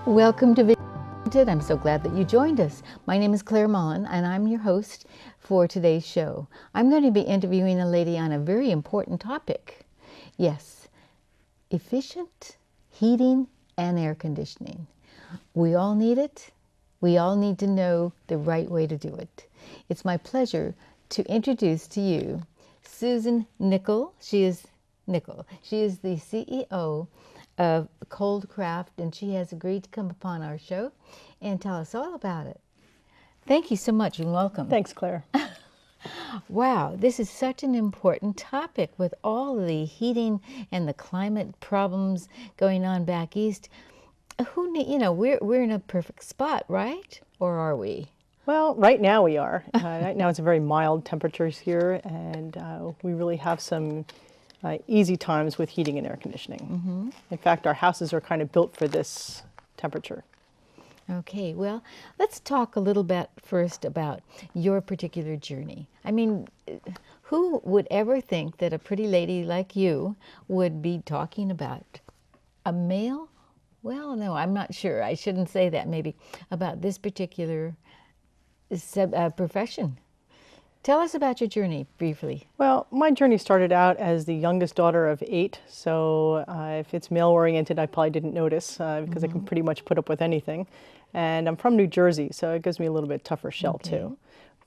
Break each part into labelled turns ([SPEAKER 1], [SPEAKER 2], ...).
[SPEAKER 1] Welcome to Vision. I'm so glad that you joined us. My name is Claire Mullen, and I'm your host for today's show. I'm going to be interviewing a lady on a very important topic. Yes, efficient heating and air conditioning. We all need it. We all need to know the right way to do it. It's my pleasure to introduce to you Susan Nickel. She is the CEO of Coldcraft, and she has agreed to come upon our show and tell us all about it. Thank you so much and welcome.
[SPEAKER 2] Thanks, Claire.
[SPEAKER 1] Wow, this is such an important topic with all the heating and the climate problems going on back east. We're in a perfect spot, right? Or are we?
[SPEAKER 2] Well, right now we are. Right now it's very mild temperatures here, and we really have some easy times with heating and air conditioning. Mm-hmm. In fact, our houses are kind of built for this temperature.
[SPEAKER 1] Okay, well, let's talk a little bit first about your particular journey. I mean, who would ever think that a pretty lady like you would be talking about a male? Well, no, I'm not sure. I shouldn't say that maybe about this particular profession. Tell us about your journey briefly.
[SPEAKER 2] Well, my journey started out as the youngest daughter of 8, so if it's male-oriented, I probably didn't notice because I can pretty much put up with anything. And I'm from New Jersey, so it gives me a little bit tougher shell too.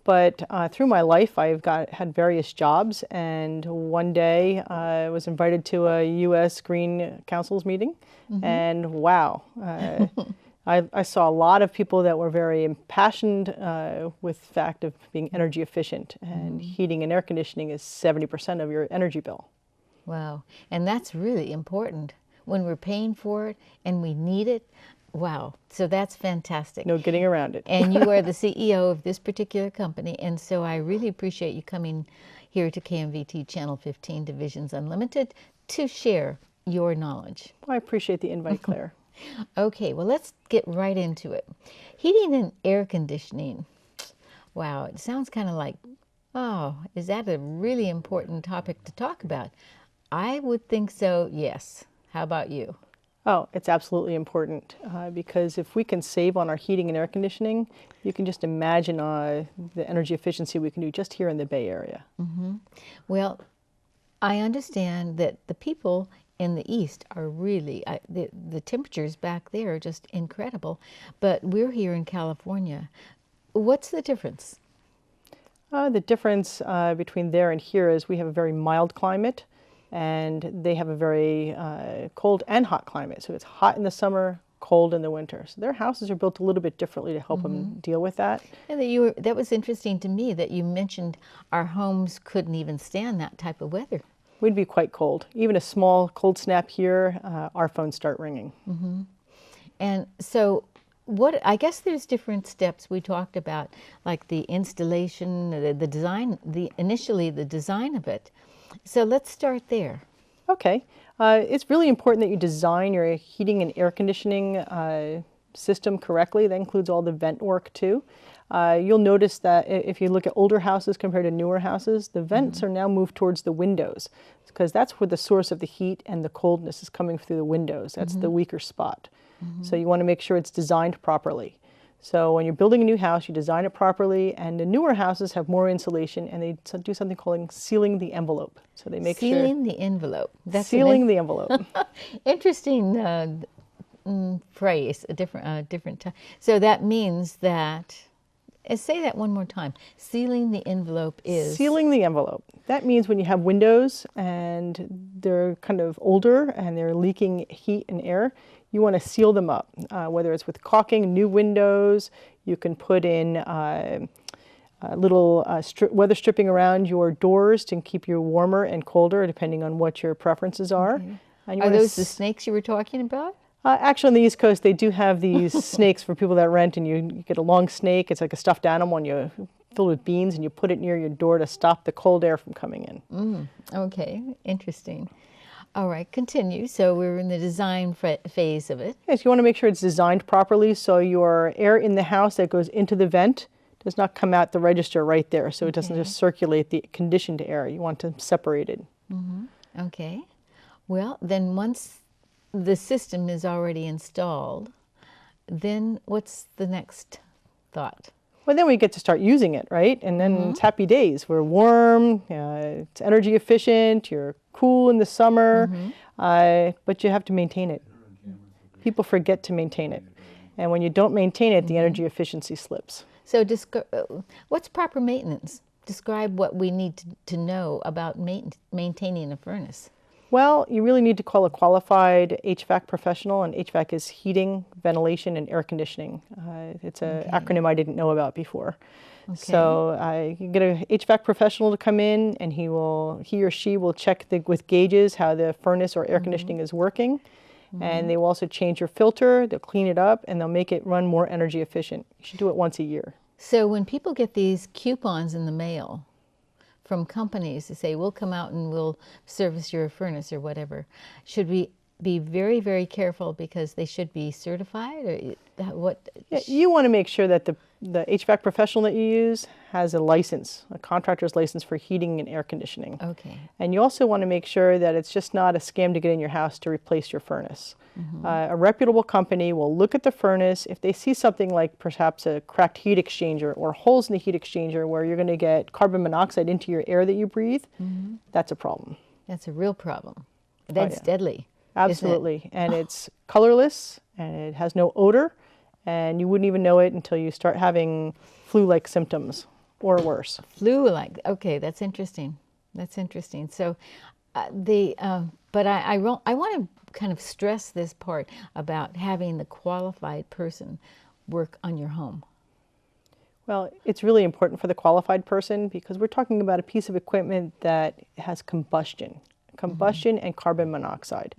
[SPEAKER 2] But through my life, I've had various jobs, and one day I was invited to a U.S. Green Council's meeting, and wow. I saw a lot of people that were very impassioned with the fact of being energy efficient, and heating and air conditioning is 70% of your energy bill.
[SPEAKER 1] Wow, and that's really important when we're paying for it and we need it. Wow, so that's fantastic.
[SPEAKER 2] No getting around it.
[SPEAKER 1] And you are the CEO of this particular company, and so I really appreciate you coming here to KMVT Channel 15 Divisions Unlimited to share your knowledge.
[SPEAKER 2] Well, I appreciate the invite, Claire.
[SPEAKER 1] Okay, well, let's get right into it. Heating and air conditioning. Wow, it sounds kind of like, oh, is that a really important topic to talk about? I would think so, yes. How about you?
[SPEAKER 2] Oh, it's absolutely important because if we can save on our heating and air conditioning, you can just imagine the energy efficiency we can do just here in the Bay Area. Mm-hmm.
[SPEAKER 1] Well, I understand that the people in the east are really, the temperatures back there are just incredible, but we're here in California. What's the difference?
[SPEAKER 2] The difference between there and here is we have a very mild climate, and they have a very cold and hot climate. So it's hot in the summer, cold in the winter. So their houses are built a little bit differently to help them deal with that.
[SPEAKER 1] And that was interesting to me that you mentioned our homes couldn't even stand that type of weather.
[SPEAKER 2] We'd be quite cold. Even a small cold snap here, our phones start ringing.
[SPEAKER 1] Mm-hmm. And so I guess there's different steps we talked about, like the installation, the design, initially the design of it. So let's start there.
[SPEAKER 2] Okay. It's really important that you design your heating and air conditioning system correctly. That includes all the vent work too. You'll notice that if you look at older houses compared to newer houses, the vents are now moved towards the windows because that's where the source of the heat and the coldness is coming through the windows. That's the weaker spot. So you want to make sure it's designed properly. So when you're building a new house, you design it properly, and the newer houses have more insulation, and they do something called sealing the envelope. So they make
[SPEAKER 1] sealing the envelope.
[SPEAKER 2] That's sealing the envelope.
[SPEAKER 1] Interesting phrase, a different time. So that means that, say that one more time. Sealing the envelope is?
[SPEAKER 2] Sealing the envelope. That means when you have windows and they're kind of older and they're leaking heat and air, you want to seal them up, whether it's with caulking new windows. You can put in little weather stripping around your doors to keep you warmer and colder, depending on what your preferences are.
[SPEAKER 1] Okay. Are those the snakes you were talking about?
[SPEAKER 2] Actually, on the East Coast, they do have these snakes for people that rent, and you get a long snake. It's like a stuffed animal, and you filled with beans, and you put it near your door to stop the cold air from coming in.
[SPEAKER 1] Okay, interesting. All right, continue. So we're in the design phase of it.
[SPEAKER 2] Yes, you want to make sure it's designed properly so your air in the house that goes into the vent does not come out the register right there, so it doesn't just circulate the conditioned air. You want to separate it.
[SPEAKER 1] Okay. Well, then once the system is already installed, then what's the next thought?
[SPEAKER 2] Well, then we get to start using it, right? And then it's happy days. We're warm, it's energy efficient, you're cool in the summer, but you have to maintain it. People forget to maintain it. And when you don't maintain it, the energy efficiency slips.
[SPEAKER 1] So what's proper maintenance? Describe what we need to know about maintaining a furnace.
[SPEAKER 2] Well, you really need to call a qualified HVAC professional, and HVAC is heating, ventilation, and air conditioning. It's an acronym I didn't know about before. Okay. So you get a HVAC professional to come in, and he or she will check with gauges how the furnace or air conditioning is working. And they will also change your filter, they'll clean it up, and they'll make it run more energy efficient. You should do it once a year.
[SPEAKER 1] So when people get these coupons in the mail from companies to say, we'll come out and we'll service your furnace or whatever, should we be very, very careful because they should be certified? Or what?
[SPEAKER 2] Yeah, you want to make sure that the HVAC professional that you use has a license, a contractor's license for heating and air conditioning.
[SPEAKER 1] Okay. And
[SPEAKER 2] you also want to make sure that it's just not a scam to get in your house to replace your furnace. A reputable company will look at the furnace. If they see something like perhaps a cracked heat exchanger or holes in the heat exchanger where you're going to get carbon monoxide into your air that you breathe, that's a problem.
[SPEAKER 1] That's a real problem. That's deadly.
[SPEAKER 2] Absolutely. And it's colorless and it has no odor, and you wouldn't even know it until you start having flu-like symptoms or worse.
[SPEAKER 1] Flu-like. Okay, that's interesting. That's interesting. So but I want to kind of stress this part about having the qualified person work on your home.
[SPEAKER 2] Well, it's really important for the qualified person because we're talking about a piece of equipment that has combustion and carbon monoxide.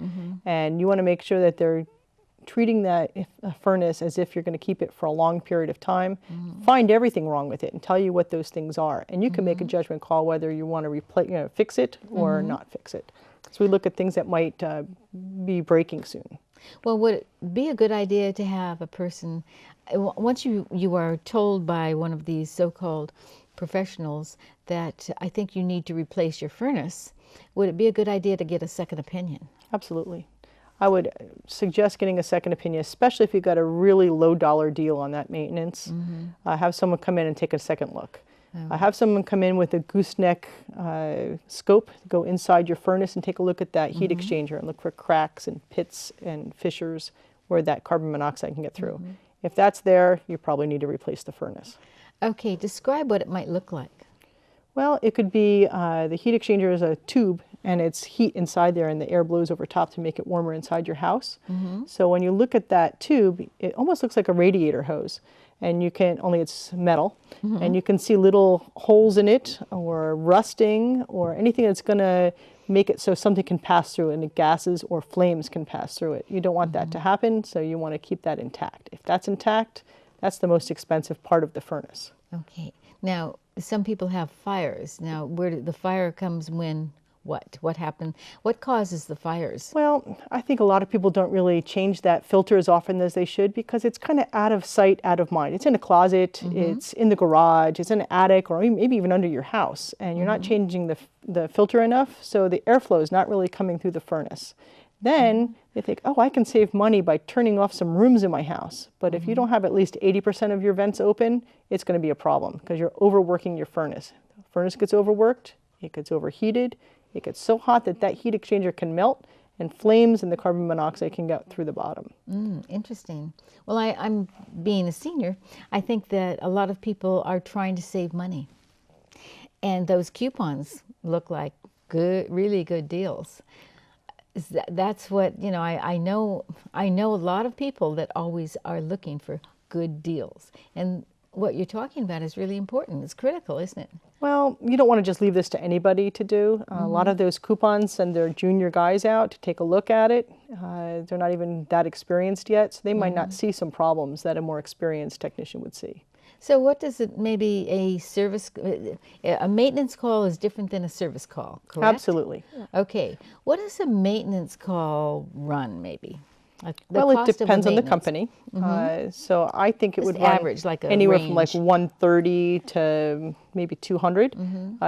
[SPEAKER 2] And you want to make sure that they're treating that furnace as if you're going to keep it for a long period of time. Find everything wrong with it and tell you what those things are. And you can make a judgment call whether you want to fix it or not fix it. So we look at things that might be breaking soon.
[SPEAKER 1] Well, would it be a good idea to have a person, once you are told by one of these so-called professionals that I think you need to replace your furnace, would it be a good idea to get a second opinion?
[SPEAKER 2] Absolutely. I would suggest getting a second opinion, especially if you've got a really low dollar deal on that maintenance. Have someone come in and take a second look. Have someone come in with a gooseneck scope, go inside your furnace and take a look at that heat exchanger and look for cracks and pits and fissures where that carbon monoxide can get through. If that's there, you probably need to replace the furnace.
[SPEAKER 1] Okay, describe what it might look like.
[SPEAKER 2] Well, it could be the heat exchanger is a tube and it's heat inside there and the air blows over top to make it warmer inside your house. So when you look at that tube, it almost looks like a radiator hose. And you can, only it's metal, and you can see little holes in it or rusting or anything that's going to make it so something can pass through and the gases or flames can pass through it. You don't want that to happen, so you want to keep that intact. If that's intact, that's the most expensive part of the furnace.
[SPEAKER 1] Okay. Now, some people have fires. Now, where the fire comes when? What happened? What causes the fires?
[SPEAKER 2] Well, I think a lot of people don't really change that filter as often as they should because it's kind of out of sight, out of mind. It's in a closet, it's in the garage, it's in an attic, or maybe even under your house, and you're not changing the filter enough, so the airflow is not really coming through the furnace. Then they think, oh, I can save money by turning off some rooms in my house. But if you don't have at least 80% of your vents open, it's going to be a problem because you're overworking your furnace. The furnace gets overworked, it gets overheated, it gets so hot that that heat exchanger can melt and flames and the carbon monoxide can get through the bottom.
[SPEAKER 1] Interesting. Well, I'm being a senior, I think that a lot of people are trying to save money. And those coupons look like good, really good deals. That's what, I know a lot of people that always are looking for good deals. And what you're talking about is really important. It's critical, isn't it?
[SPEAKER 2] Well, you don't want to just leave this to anybody to do. A lot of those coupons send their junior guys out to take a look at it. They're not even that experienced yet, so they might not see some problems that a more experienced technician would see.
[SPEAKER 1] So what does it, maybe a maintenance call is different than a service call, correct?
[SPEAKER 2] Absolutely.
[SPEAKER 1] Okay. What does a maintenance call run, maybe? The
[SPEAKER 2] Well, it
[SPEAKER 1] cost of
[SPEAKER 2] depends on the
[SPEAKER 1] maintenance.
[SPEAKER 2] company. So I think it
[SPEAKER 1] Just
[SPEAKER 2] would run
[SPEAKER 1] average, like a
[SPEAKER 2] anywhere from like
[SPEAKER 1] range.
[SPEAKER 2] 130 to maybe 200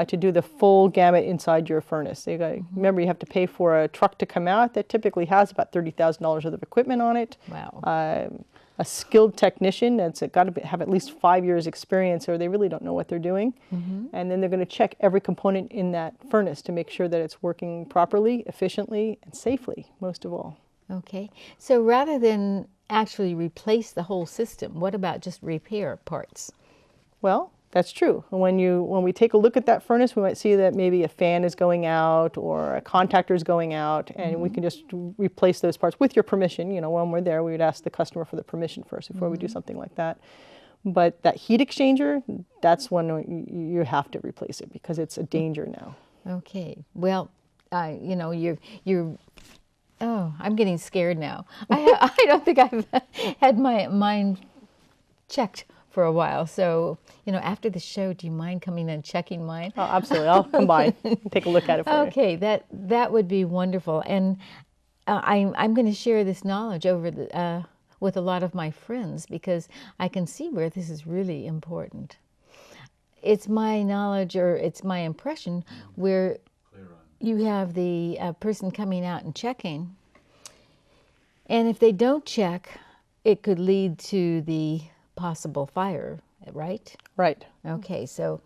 [SPEAKER 2] to do the full gamut inside your furnace. So you got, remember, you have to pay for a truck to come out that typically has about $30,000 worth of equipment on it.
[SPEAKER 1] Wow.
[SPEAKER 2] A skilled technician that's got to have at least 5 years experience, or they really don't know what they're doing. And then they're going to check every component in that furnace to make sure that it's working properly, efficiently, and safely, most of all.
[SPEAKER 1] Okay. So rather than actually replace the whole system, what about just repair parts?
[SPEAKER 2] Well, that's true. When we take a look at that furnace, we might see that maybe a fan is going out or a contactor is going out, and we can just replace those parts with your permission. You know, when we're there, we would ask the customer for the permission first before we do something like that. But that heat exchanger, that's when you have to replace it because it's a danger now.
[SPEAKER 1] Okay. Well, you know, you're. Oh, I'm getting scared now. I don't think I've had my mind checked for a while. So, you know, after the show, do you mind coming and checking mine?
[SPEAKER 2] Oh, absolutely. I'll come by and take a look at it for you.
[SPEAKER 1] Okay, that would be wonderful. And I'm going to share this knowledge over with a lot of my friends because I can see where this is really important. It's my knowledge, or it's my impression, where you have the person coming out and checking, and if they don't check, it could lead to the possible fire, right?
[SPEAKER 2] Right.
[SPEAKER 1] Okay, so,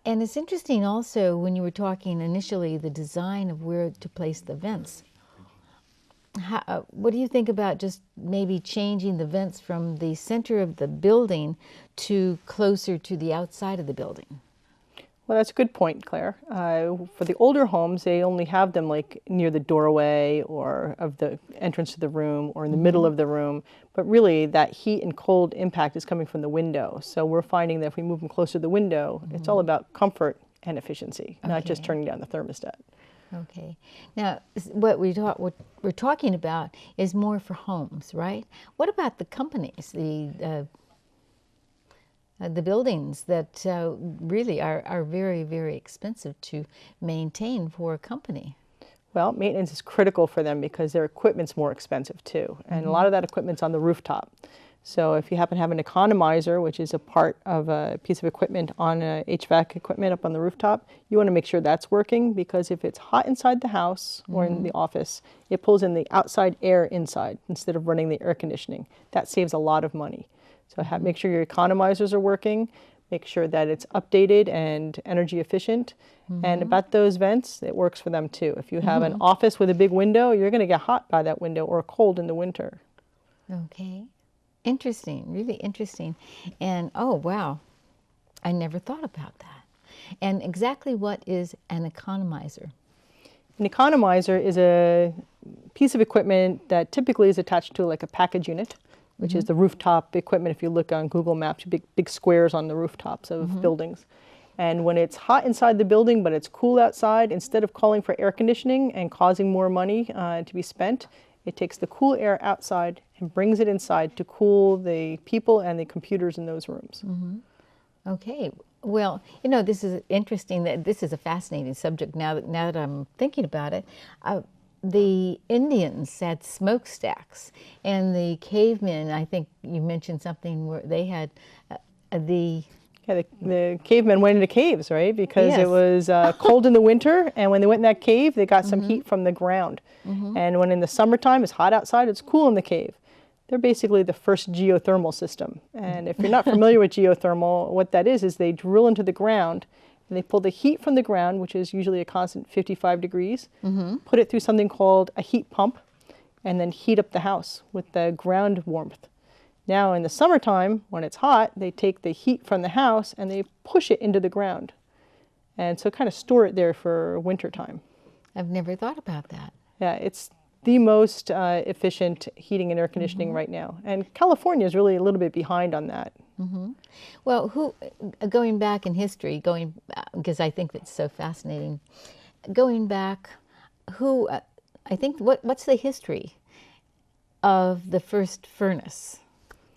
[SPEAKER 1] and it's interesting also when you were talking initially the design of where to place the vents. What do you think about just maybe changing the vents from the center of the building to closer to the outside of the building?
[SPEAKER 2] Well, that's a good point, Claire. For the older homes, they only have them like near the doorway or of the entrance to the room or in the middle of the room. But really, that heat and cold impact is coming from the window. So we're finding that if we move them closer to the window, it's all about comfort and efficiency, not just turning down the thermostat.
[SPEAKER 1] Okay. Now, what we're talking about is more for homes, right? What about the companies, the buildings that really are very, very expensive to maintain for a company?
[SPEAKER 2] Well, maintenance is critical for them because their equipment's more expensive too. And a lot of that equipment's on the rooftop. So if you happen to have an economizer, which is a part of a piece of equipment on HVAC equipment up on the rooftop, you want to make sure that's working because if it's hot inside the house or in the office, it pulls in the outside air inside instead of running the air conditioning. That saves a lot of money. So make sure your economizers are working, make sure that it's updated and energy efficient. And about those vents, it works for them too. If you have an office with a big window, you're going to get hot by that window or cold in the winter.
[SPEAKER 1] Okay. Interesting, really interesting. And oh, wow, I never thought about that. And exactly what is an economizer?
[SPEAKER 2] An economizer is a piece of equipment that typically is attached to like a package unit, which is the rooftop equipment. If you look on Google Maps, big squares on the rooftops of buildings. And when it's hot inside the building, but it's cool outside, instead of calling for air conditioning and causing more money to be spent, it takes the cool air outside and brings it inside to cool the people and the computers in those rooms.
[SPEAKER 1] Okay. Well, you know, this is interesting. This is a fascinating subject now that I'm thinking about it. The Indians had smokestacks, and the cavemen, I think you mentioned something where they had the
[SPEAKER 2] cavemen went into caves, right? Because it was cold in the winter, and when they went in that cave, they got some heat from the ground. And when in the summertime, it's hot outside, it's cool in the cave. They're basically the first geothermal system. And if you're not familiar with geothermal, what that is they drill into the ground, and they pull the heat from the ground, which is usually a constant 55 degrees, put it through something called a heat pump, and then heat up the house with the ground warmth. Now in the summertime, when it's hot, they take the heat from the house and they push it into the ground. And so kind of store it there for winter time.
[SPEAKER 1] I've never thought about that.
[SPEAKER 2] Yeah, it's the most efficient heating and air conditioning right now. And California is really a little bit behind on that.
[SPEAKER 1] Well, going back in history, because I think that's so fascinating, going back, I think, what's the history of the first furnace,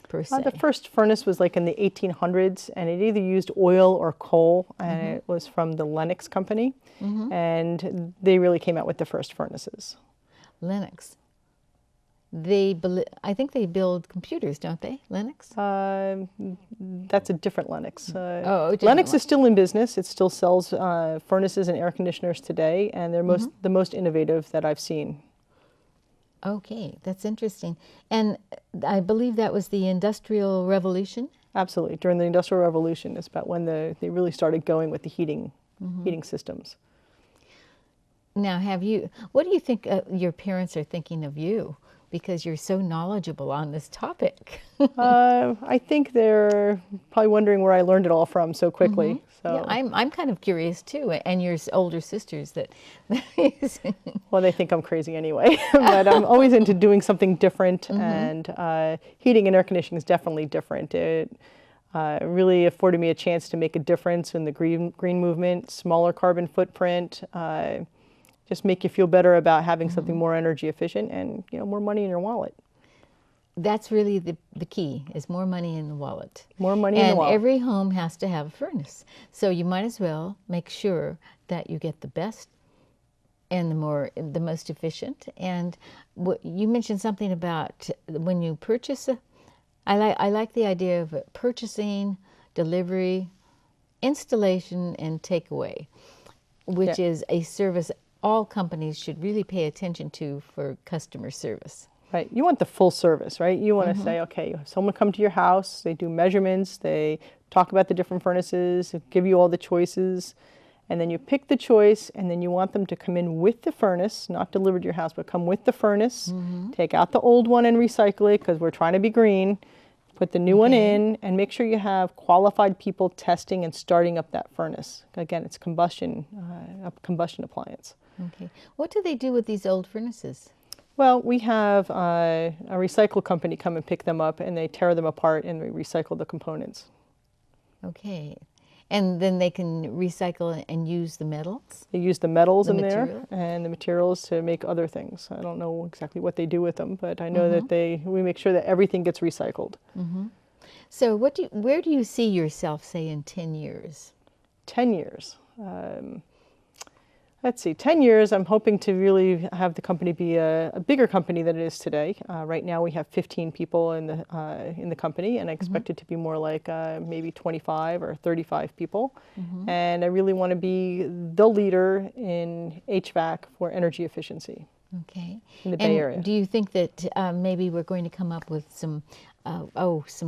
[SPEAKER 1] per se?
[SPEAKER 2] The first furnace was like in the 1800s, and it either used oil or coal, and it was from the Lennox company, and they really came out with the first furnaces.
[SPEAKER 1] Lennox. I think they build computers, don't they? Linux?
[SPEAKER 2] That's a different Lennox.
[SPEAKER 1] Different
[SPEAKER 2] Lennox
[SPEAKER 1] one.
[SPEAKER 2] is still in business. It still sells furnaces and air conditioners today, and they're the most innovative that I've seen.
[SPEAKER 1] Okay, that's interesting. And I believe that was the Industrial Revolution?
[SPEAKER 2] Absolutely. During the Industrial Revolution is about when they really started going with the heating systems.
[SPEAKER 1] Now, what do you think your parents are thinking of you? Because you're so knowledgeable on this topic.
[SPEAKER 2] I think they're probably wondering where I learned it all from so quickly. So.
[SPEAKER 1] Yeah, I'm kind of curious too, and your older sisters that.
[SPEAKER 2] Well, they think I'm crazy anyway, but I'm always into doing something different, and heating and air conditioning is definitely different. It really afforded me a chance to make a difference in the green movement, smaller carbon footprint, just make you feel better about having something more energy efficient and more money in your wallet.
[SPEAKER 1] That's really the key, is more money in the wallet.
[SPEAKER 2] More money in the wallet.
[SPEAKER 1] And every home has to have a furnace. So you might as well make sure that you get the best and the most efficient. And you mentioned something about when you purchase I like the idea of purchasing, delivery, installation, and takeaway, which is a service all companies should really pay attention to for customer service.
[SPEAKER 2] Right. You want the full service, right? You want to say, okay, you have someone come to your house, they do measurements, they talk about the different furnaces, give you all the choices, and then you pick the choice, and then you want them to come in with the furnace, not delivered to your house, but come with the furnace, take out the old one and recycle it because we're trying to be green, put the new one in, and make sure you have qualified people testing and starting up that furnace. Again, it's a combustion appliance.
[SPEAKER 1] Okay. What do they do with these old furnaces?
[SPEAKER 2] Well, we have a recycle company come and pick them up, and they tear them apart and we recycle the components.
[SPEAKER 1] Okay. And then they can recycle and use the metals?
[SPEAKER 2] They use the metals in there and the materials to make other things. I don't know exactly what they do with them, but I know that we make sure that everything gets recycled.
[SPEAKER 1] So where do you see yourself, say, in 10 years?
[SPEAKER 2] 10 years. Let's see, 10 years, I'm hoping to really have the company be a bigger company than it is today. Right now we have 15 people in the company, and I expect it to be more like maybe 25 or 35 people. And I really want to be the leader in HVAC for energy efficiency.
[SPEAKER 1] Okay.
[SPEAKER 2] In the Bay Area.
[SPEAKER 1] Do you think that maybe we're going to come up with some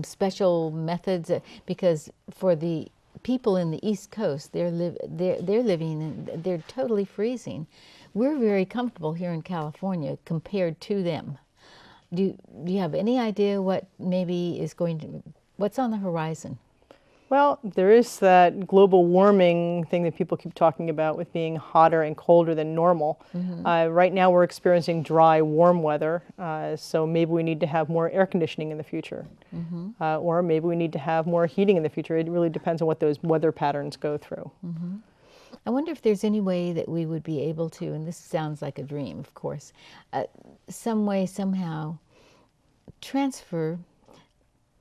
[SPEAKER 1] special methods? Because for the people in the East Coast, they're living and they're totally freezing. We're very comfortable here in California compared to them. Do you have any idea what maybe what's on the horizon?
[SPEAKER 2] Well, there is that global warming thing that people keep talking about with being hotter and colder than normal. Right now we're experiencing dry, warm weather, so maybe we need to have more air conditioning in the future. Or maybe we need to have more heating in the future. It really depends on what those weather patterns go through.
[SPEAKER 1] I wonder if there's any way that we would be able to, and this sounds like a dream, of course, some way, somehow, transfer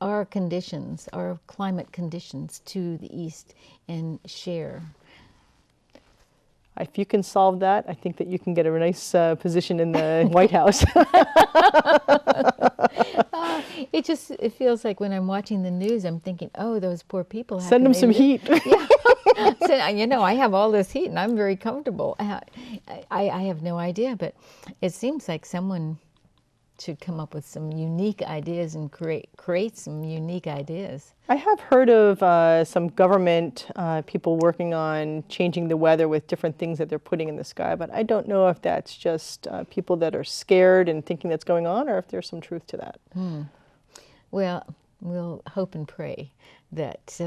[SPEAKER 1] our conditions, our climate conditions to the East and share.
[SPEAKER 2] If you can solve that, I think that you can get a nice position in the White House.
[SPEAKER 1] It feels like when I'm watching the news, I'm thinking, oh, those poor people.
[SPEAKER 2] Send them some heat.
[SPEAKER 1] Yeah. So, I have all this heat and I'm very comfortable. I have no idea, but it seems like someone should come up with some unique ideas and create some unique ideas.
[SPEAKER 2] I have heard of some government people working on changing the weather with different things that they're putting in the sky, but I don't know if that's just people that are scared and thinking that's going on, or if there's some truth to that.
[SPEAKER 1] Well, we'll hope and pray that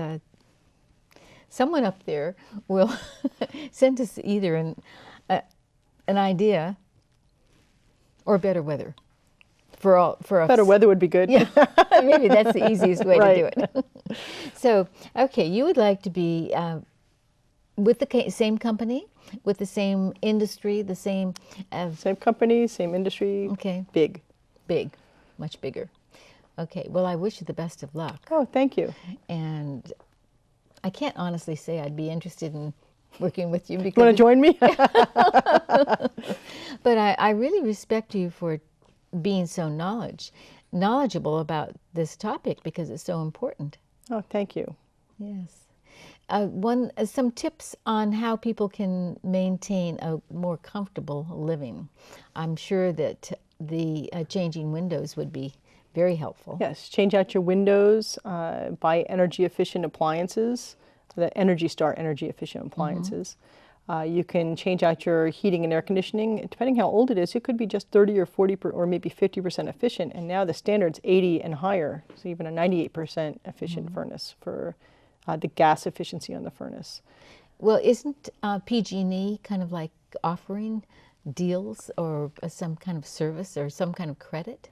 [SPEAKER 1] someone up there will send us either an idea or better weather. For us.
[SPEAKER 2] Better weather would be good.
[SPEAKER 1] Yeah, maybe that's the easiest way to do it. So, okay, you would like to be with the same company, with the same industry, the same...
[SPEAKER 2] same company, same industry, big.
[SPEAKER 1] Big, much bigger. Okay, well, I wish you the best of luck.
[SPEAKER 2] Oh, thank you.
[SPEAKER 1] And I can't honestly say I'd be interested in working with you.
[SPEAKER 2] Because you want to join me?
[SPEAKER 1] But I really respect you for being so knowledgeable about this topic because it's so important.
[SPEAKER 2] Oh, thank you.
[SPEAKER 1] Yes. Some tips on how people can maintain a more comfortable living. I'm sure that the changing windows would be very helpful.
[SPEAKER 2] Yes, change out your windows, buy energy efficient appliances, the Energy Star energy efficient appliances. You can change out your heating and air conditioning. Depending how old it is, it could be just 30 or 40 or maybe 50% efficient. And now the standard's 80 and higher, so even a 98% efficient furnace for the gas efficiency on the furnace.
[SPEAKER 1] Well, isn't PG&E kind of like offering deals or some kind of service or some kind of credit?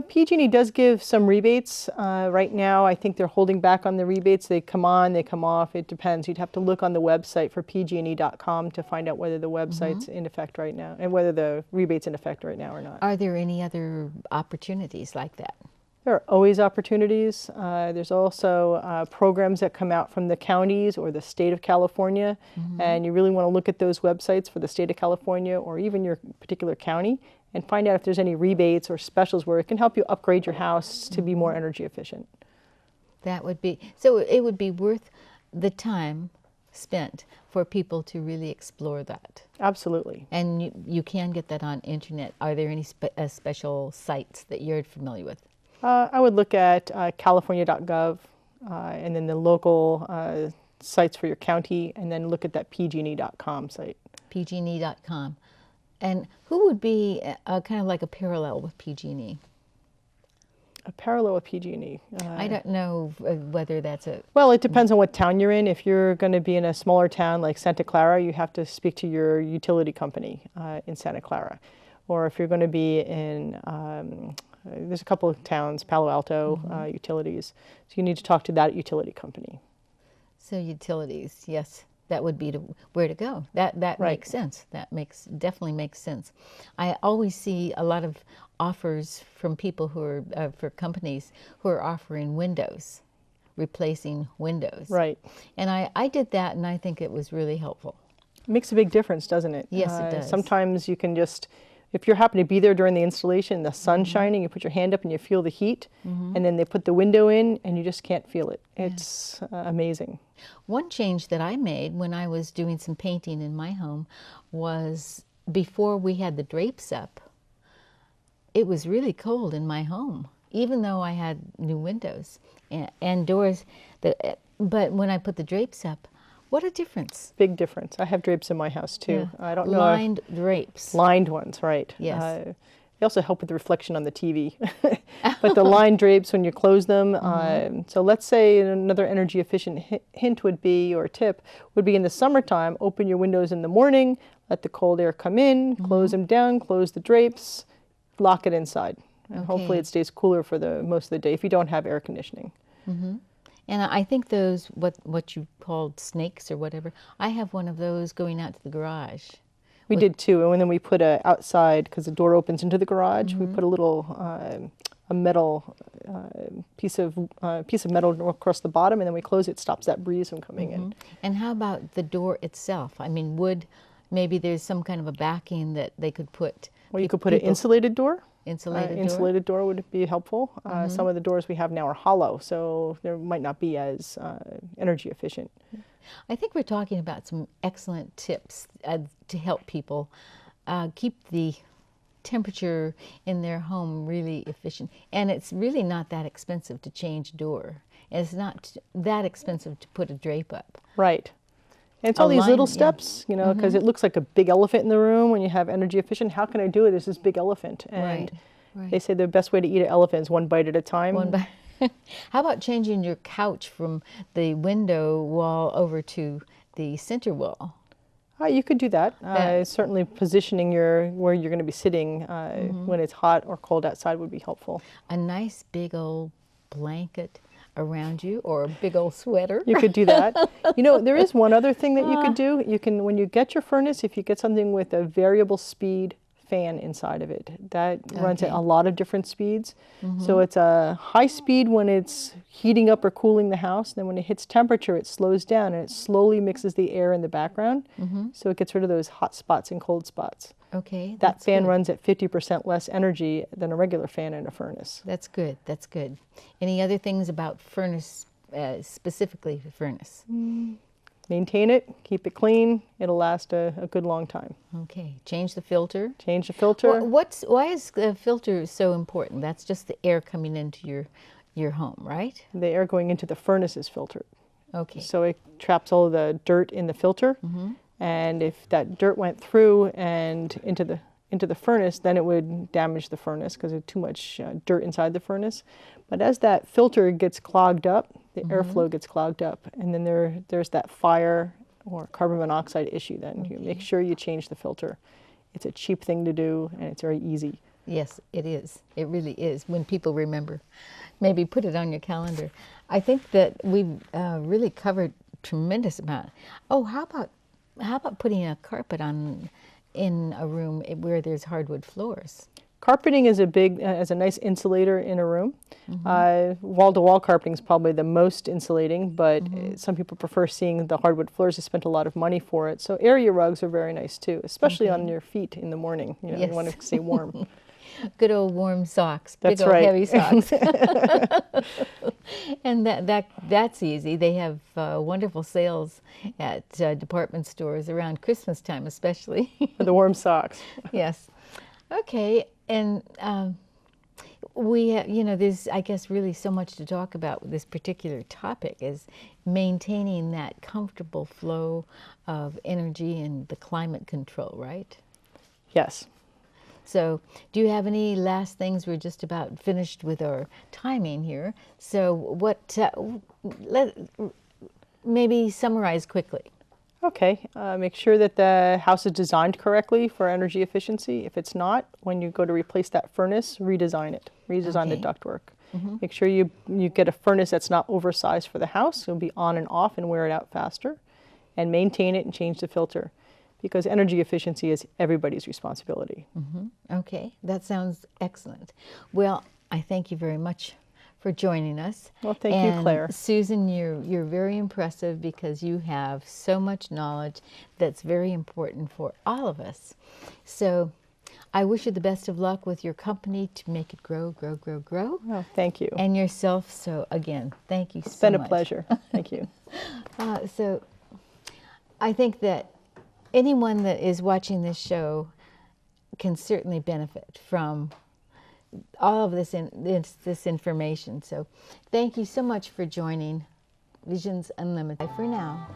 [SPEAKER 2] PG&E does give some rebates. Right now, I think they're holding back on the rebates. They come on, they come off. It depends. You'd have to look on the website for pgne.com to find out whether the website's in effect right now and whether the rebate's in effect right now or not.
[SPEAKER 1] Are there any other opportunities like that?
[SPEAKER 2] There are always opportunities. There's also programs that come out from the counties or the state of California, and you really want to look at those websites for the state of California or even your particular county and find out if there's any rebates or specials where it can help you upgrade your house to be more energy efficient.
[SPEAKER 1] That would be, so it would be worth the time spent for people to really explore that.
[SPEAKER 2] Absolutely.
[SPEAKER 1] And you can get that on internet. Are there any special sites that you're familiar with?
[SPEAKER 2] I would look at california.gov and then the local sites for your county, and then look at that pgne.com site.
[SPEAKER 1] pgne.com. And who would be kind of like a parallel with PG&E?
[SPEAKER 2] A parallel with PG&E.
[SPEAKER 1] I don't know whether that's a...
[SPEAKER 2] Well, it depends on what town you're in. If you're going to be in a smaller town like Santa Clara, you have to speak to your utility company in Santa Clara. Or if you're going to be in... there's a couple of towns, Palo Alto utilities, so you need to talk to that utility company.
[SPEAKER 1] So utilities, yes, that would be where to go. That
[SPEAKER 2] Right.
[SPEAKER 1] makes sense. That definitely makes sense. I always see a lot of offers from people who are for companies who are offering windows, replacing windows.
[SPEAKER 2] Right.
[SPEAKER 1] And I did that, and I think it was really helpful.
[SPEAKER 2] It makes a big difference, doesn't it?
[SPEAKER 1] Yes, it does.
[SPEAKER 2] Sometimes you can just, if you happen to be there during the installation, the sun's shining, you put your hand up and you feel the heat, and then they put the window in and you just can't feel it. It's amazing.
[SPEAKER 1] One change that I made when I was doing some painting in my home was before we had the drapes up, it was really cold in my home, even though I had new windows and doors. But when I put the drapes up, what a difference.
[SPEAKER 2] Big difference. I have drapes in my house too.
[SPEAKER 1] Yeah.
[SPEAKER 2] I don't know.
[SPEAKER 1] Lined drapes.
[SPEAKER 2] Lined ones, right.
[SPEAKER 1] Yes.
[SPEAKER 2] They also help with the reflection on the TV. But the lined drapes, when you close them, so let's say another energy efficient hint would be, or tip, would be in the summertime, open your windows in the morning, let the cold air come in, close them down, close the drapes, lock it inside. And hopefully it stays cooler for the most of the day if you don't have air conditioning.
[SPEAKER 1] And I think those, what you called snakes or whatever, I have one of those going out to the garage.
[SPEAKER 2] We did too, and then we put outside, because the door opens into the garage, we put a little a metal piece of metal across the bottom, and then we close it, stops that breeze from coming in.
[SPEAKER 1] And how about the door itself? I mean, maybe there's some kind of a backing that they could put.
[SPEAKER 2] Well, you could put an insulated door.
[SPEAKER 1] Insulated door
[SPEAKER 2] would be helpful. Some of the doors we have now are hollow, so they might not be as energy efficient.
[SPEAKER 1] I think we're talking about some excellent tips to help people keep the temperature in their home really efficient. And it's really not that expensive to change a door. It's not that expensive to put a drape up.
[SPEAKER 2] Right. And it's all these little steps, you know, because it looks like a big elephant in the room when you have energy efficient. How can I do it? There's this big elephant. And they say the best way to eat an elephant is one bite at a time.
[SPEAKER 1] One bite. How about changing your couch from the window wall over to the center wall?
[SPEAKER 2] You could do that. Certainly positioning where you're going to be sitting when it's hot or cold outside would be helpful.
[SPEAKER 1] A nice big old blanket around you, or a big old sweater.
[SPEAKER 2] You could do that. You know, there is one other thing that you could do. You can, when you get your furnace, if you get something with a variable speed fan inside of it, that runs at a lot of different speeds. So it's a high speed when it's heating up or cooling the house. Then when it hits temperature, it slows down and it slowly mixes the air in the background. So it gets rid of those hot spots and cold spots.
[SPEAKER 1] Okay,
[SPEAKER 2] That
[SPEAKER 1] that's
[SPEAKER 2] fan
[SPEAKER 1] good.
[SPEAKER 2] runs at 50% less energy than a regular fan in a furnace.
[SPEAKER 1] That's good. That's good. Any other things about furnace, specifically the furnace?
[SPEAKER 2] Maintain it, keep it clean, it'll last a good long time.
[SPEAKER 1] Okay, change the filter.
[SPEAKER 2] Change the filter.
[SPEAKER 1] Why is the filter so important? That's just the air coming into your home, right?
[SPEAKER 2] The air going into the furnace is filtered.
[SPEAKER 1] Okay.
[SPEAKER 2] So it traps all the dirt in the filter. And if that dirt went through and into the furnace, then it would damage the furnace because there's too much dirt inside the furnace. But as that filter gets clogged up, the airflow gets clogged up, and then there's that fire or carbon monoxide issue. Then you make sure you change the filter. It's a cheap thing to do, and it's very easy.
[SPEAKER 1] Yes, it is. It really is. When people remember, maybe put it on your calendar. I think that we've really covered a tremendous amount. Oh, how about putting a carpet on in a room where there's hardwood floors?
[SPEAKER 2] Carpeting is a nice insulator in a room. Wall-to-wall carpeting is probably the most insulating, but some people prefer seeing the hardwood floors. They spent a lot of money for it. So area rugs are very nice too, especially on your feet in the morning. You know, you want to stay warm.
[SPEAKER 1] Good old warm socks.
[SPEAKER 2] That's
[SPEAKER 1] big old
[SPEAKER 2] right.
[SPEAKER 1] heavy socks. And that's easy. They have wonderful sales at department stores around Christmas time, especially.
[SPEAKER 2] For the warm socks.
[SPEAKER 1] Yes. Okay. And we have, there's, I guess, really so much to talk about with this particular topic, is maintaining that comfortable flow of energy and the climate control, right?
[SPEAKER 2] Yes.
[SPEAKER 1] So do you have any last things? We're just about finished with our timing here. So maybe summarize quickly.
[SPEAKER 2] Okay, make sure that the house is designed correctly for energy efficiency. If it's not, when you go to replace that furnace, redesign it. Redesign the ductwork. Make sure you get a furnace that's not oversized for the house. It'll be on and off and wear it out faster. And maintain it and change the filter, because energy efficiency is everybody's responsibility.
[SPEAKER 1] Okay, that sounds excellent. Well, I thank you very much for joining us.
[SPEAKER 2] Well, thank you, Claire.
[SPEAKER 1] Susan, you're very impressive because you have so much knowledge that's very important for all of us. So I wish you the best of luck with your company to make it grow, grow, grow, grow.
[SPEAKER 2] Oh, thank you.
[SPEAKER 1] And yourself. So again, thank you so much.
[SPEAKER 2] It's been a pleasure. Thank you.
[SPEAKER 1] So I think that anyone that is watching this show can certainly benefit from all of this information. So thank you so much for joining Visions Unlimited. Bye for now.